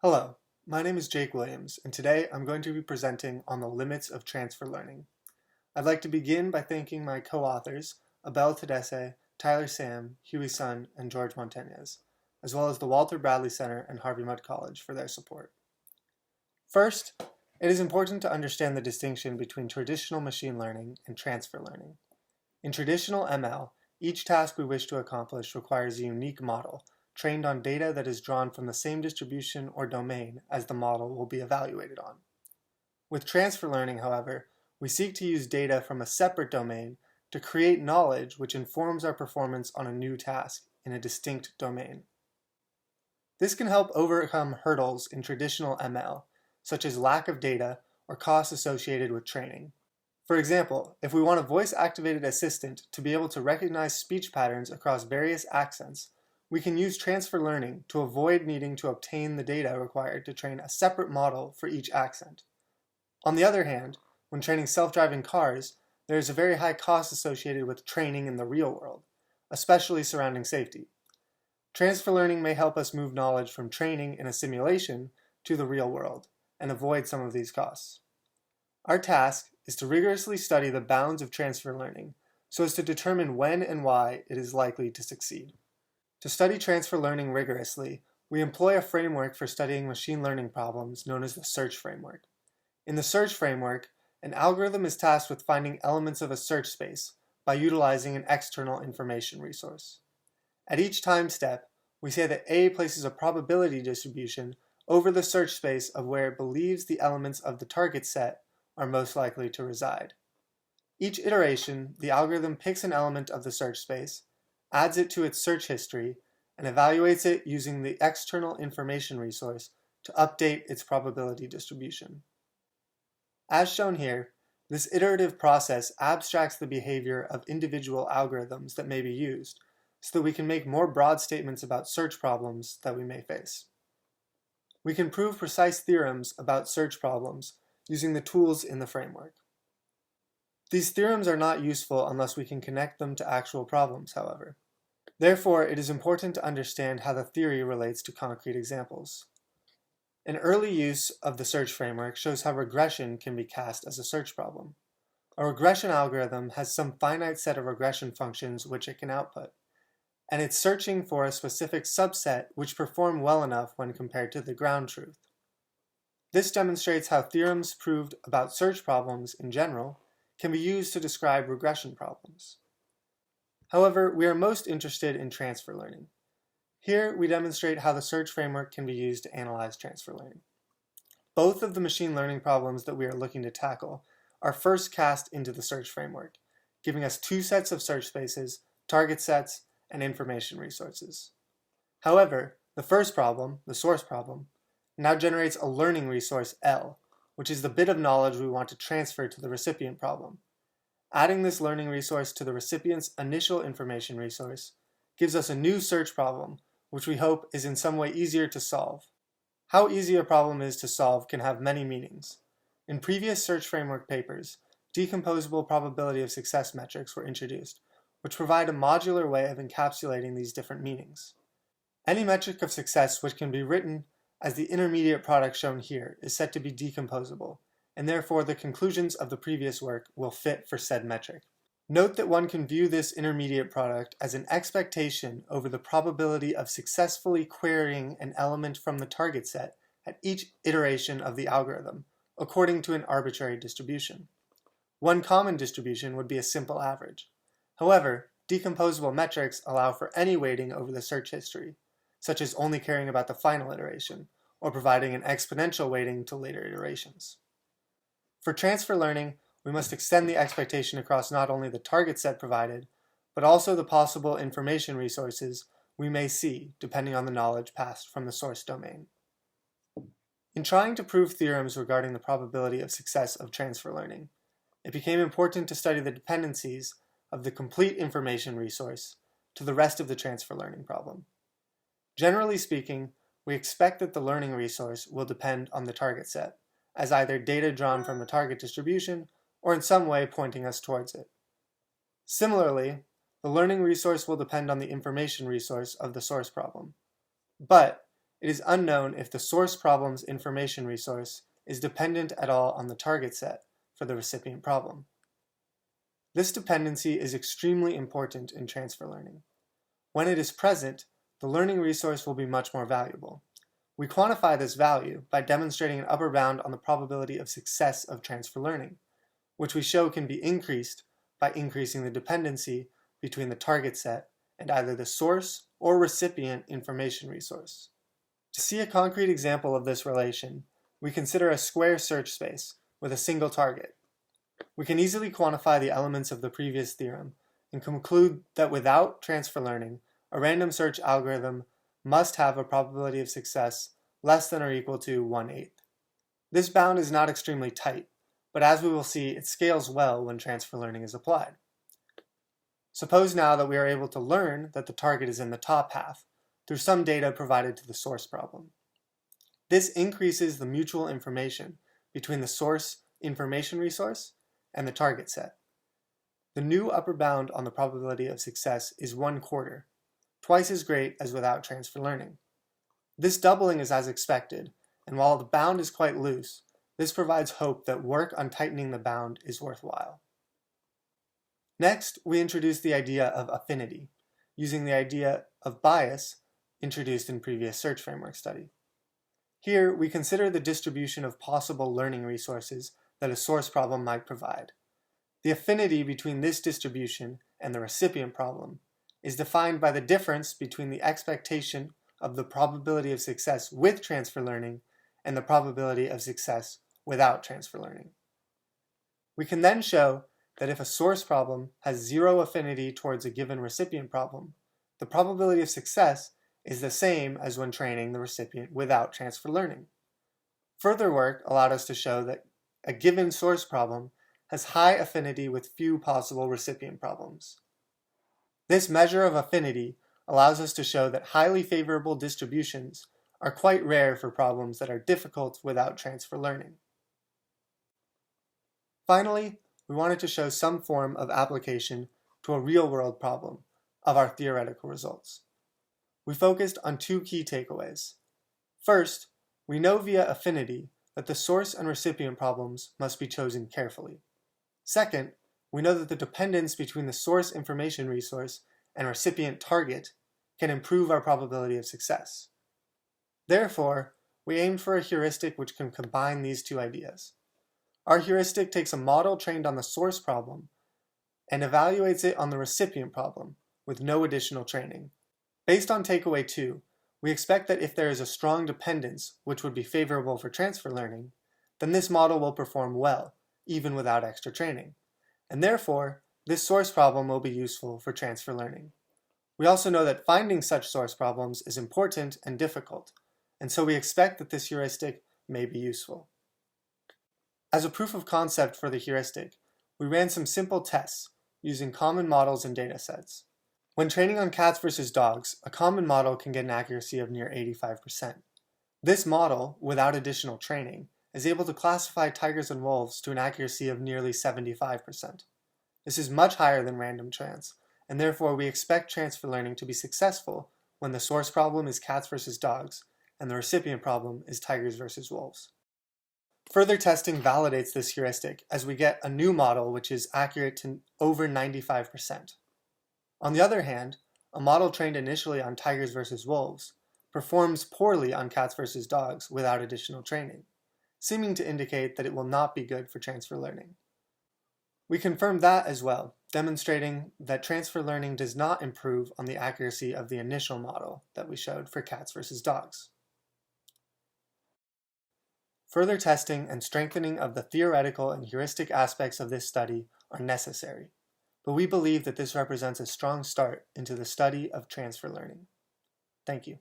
Hello, my name is Jake Williams, and today I'm going to be presenting on the limits of transfer learning. I'd like to begin by thanking my co-authors, Abel Tedesse, Tyler Sam, Huey Sun, and George Montañez, as well as the Walter Bradley Center and Harvey Mudd College for their support. First, it is important to understand the distinction between traditional machine learning and transfer learning. In traditional ML, each task we wish to accomplish requires a unique model, trained on data that is drawn from the same distribution or domain as the model will be evaluated on. With transfer learning, however, we seek to use data from a separate domain to create knowledge which informs our performance on a new task in a distinct domain. This can help overcome hurdles in traditional ML, such as lack of data or costs associated with training. For example, if we want a voice-activated assistant to be able to recognize speech patterns across various accents, we can use transfer learning to avoid needing to obtain the data required to train a separate model for each accent. On the other hand, when training self-driving cars, there is a very high cost associated with training in the real world, especially surrounding safety. Transfer learning may help us move knowledge from training in a simulation to the real world and avoid some of these costs. Our task is to rigorously study the bounds of transfer learning so as to determine when and why it is likely to succeed. To study transfer learning rigorously, we employ a framework for studying machine learning problems known as the search framework. In the search framework, an algorithm is tasked with finding elements of a search space by utilizing an external information resource. At each time step, we say that A places a probability distribution over the search space of where it believes the elements of the target set are most likely to reside. Each iteration, the algorithm picks an element of the search space, adds it to its search history, and evaluates it using the external information resource to update its probability distribution. As shown here, this iterative process abstracts the behavior of individual algorithms that may be used so that we can make more broad statements about search problems that we may face. We can prove precise theorems about search problems using the tools in the framework. These theorems are not useful unless we can connect them to actual problems, however. Therefore, it is important to understand how the theory relates to concrete examples. An early use of the search framework shows how regression can be cast as a search problem. A regression algorithm has some finite set of regression functions which it can output, and it's searching for a specific subset which perform well enough when compared to the ground truth. This demonstrates how theorems proved about search problems in general can be used to describe regression problems. However, we are most interested in transfer learning. Here, we demonstrate how the search framework can be used to analyze transfer learning. Both of the machine learning problems that we are looking to tackle are first cast into the search framework, giving us two sets of search spaces, target sets, and information resources. However, the first problem, the source problem, now generates a learning resource L, which is the bit of knowledge we want to transfer to the recipient problem. Adding this learning resource to the recipient's initial information resource gives us a new search problem, which we hope is in some way easier to solve. How easy a problem is to solve can have many meanings. In previous search framework papers, decomposable probability of success metrics were introduced, which provide a modular way of encapsulating these different meanings. Any metric of success which can be written as the intermediate product shown here is said to be decomposable, and therefore the conclusions of the previous work will fit for said metric. Note that one can view this intermediate product as an expectation over the probability of successfully querying an element from the target set at each iteration of the algorithm, according to an arbitrary distribution. One common distribution would be a simple average. However, decomposable metrics allow for any weighting over the search history, such as only caring about the final iteration, or providing an exponential weighting to later iterations. For transfer learning, we must extend the expectation across not only the target set provided, but also the possible information resources we may see depending on the knowledge passed from the source domain. In trying to prove theorems regarding the probability of success of transfer learning, it became important to study the dependencies of the complete information resource to the rest of the transfer learning problem. Generally speaking, we expect that the learning resource will depend on the target set, as either data drawn from the target distribution or in some way pointing us towards it. Similarly, the learning resource will depend on the information resource of the source problem. But it is unknown if the source problem's information resource is dependent at all on the target set for the recipient problem. This dependency is extremely important in transfer learning. When it is present, the learning resource will be much more valuable. We quantify this value by demonstrating an upper bound on the probability of success of transfer learning, which we show can be increased by increasing the dependency between the target set and either the source or recipient information resource. To see a concrete example of this relation, we consider a square search space with a single target. We can easily quantify the elements of the previous theorem and conclude that without transfer learning, a random search algorithm must have a probability of success less than or equal to 1/8. This bound is not extremely tight, but as we will see, it scales well when transfer learning is applied. Suppose now that we are able to learn that the target is in the top half through some data provided to the source problem. This increases the mutual information between the source information resource and the target set. The new upper bound on the probability of success is 1/4, twice as great as without transfer learning. This doubling is as expected, and while the bound is quite loose, this provides hope that work on tightening the bound is worthwhile. Next, we introduce the idea of affinity, using the idea of bias introduced in previous search framework study. Here, we consider the distribution of possible learning resources that a source problem might provide. The affinity between this distribution and the recipient problem is defined by the difference between the expectation of the probability of success with transfer learning and the probability of success without transfer learning. We can then show that if a source problem has zero affinity towards a given recipient problem, the probability of success is the same as when training the recipient without transfer learning. Further work allowed us to show that a given source problem has high affinity with few possible recipient problems. This measure of affinity allows us to show that highly favorable distributions are quite rare for problems that are difficult without transfer learning. Finally, we wanted to show some form of application to a real-world problem of our theoretical results. We focused on two key takeaways. First, we know via affinity that the source and recipient problems must be chosen carefully. Second, we know that the dependence between the source information resource and recipient target can improve our probability of success. Therefore, we aimed for a heuristic which can combine these two ideas. Our heuristic takes a model trained on the source problem and evaluates it on the recipient problem with no additional training. Based on takeaway 2, we expect that if there is a strong dependence, which would be favorable for transfer learning, then this model will perform well, even without extra training. And therefore, this source problem will be useful for transfer learning. We also know that finding such source problems is important and difficult, and so we expect that this heuristic may be useful. As a proof of concept for the heuristic, we ran some simple tests using common models and datasets. When training on cats versus dogs, a common model can get an accuracy of near 85%. This model, without additional training, is able to classify tigers and wolves to an accuracy of nearly 75%. This is much higher than random chance, and therefore we expect transfer learning to be successful when the source problem is cats versus dogs and the recipient problem is tigers versus wolves. Further testing validates this heuristic as we get a new model which is accurate to over 95%. On the other hand, a model trained initially on tigers versus wolves performs poorly on cats versus dogs without additional training, seeming to indicate that it will not be good for transfer learning. We confirmed that as well, demonstrating that transfer learning does not improve on the accuracy of the initial model that we showed for cats versus dogs. Further testing and strengthening of the theoretical and heuristic aspects of this study are necessary, but we believe that this represents a strong start into the study of transfer learning. Thank you.